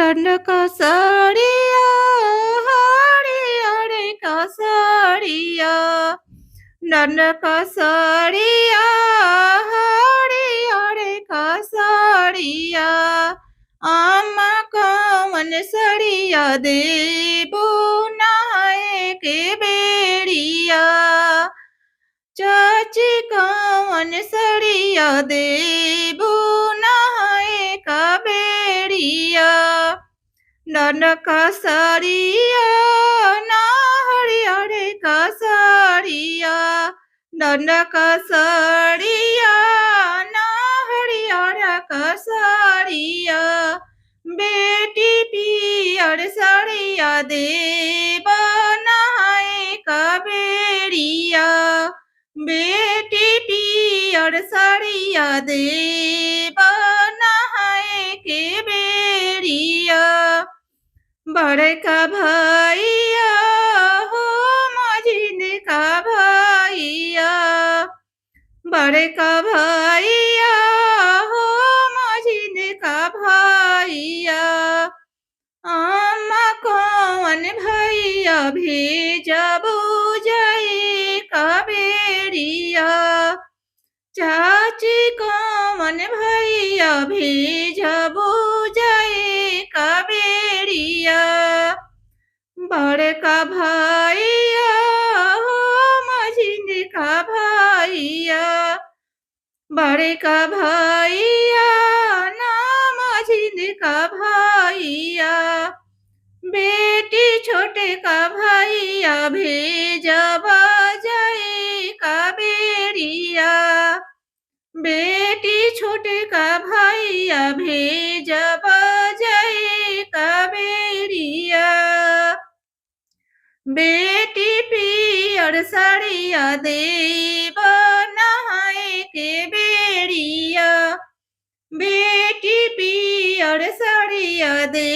ननकसरिया हरियर कसरिया ननकसरिया हरियर कसरिया आमा कवन सरिया देबो नहाए के बेरिया चाची कवन सरिया देबो नहाए का बेरिया ननकसरिया ना हरियर कसरिया ननकसरिया ना हरियर कसरिया बेटी पियर सरिया देब नहाए का बेरिया बेटी पियर सरिया देब नहाए के बेरिया बड़का भैया हो मझिन का भैया बड़का भैया हो मझिन का भैया आमा कौन भैया भेजबो जाए काबेरिया चाची कौन भैया भेजबो जाए काबेरिया बड़का भैया हो मझिन का भैया बड़का भैया ना मझिन का भैया बेटी छोटे का भैया भेजबा जाए काबेरिया बेटी छोटे का भैया भेजबा जाए काबेरिया बेटी पियर सरिया देब नहाए के बेरिया बेटी पियर सरिया दे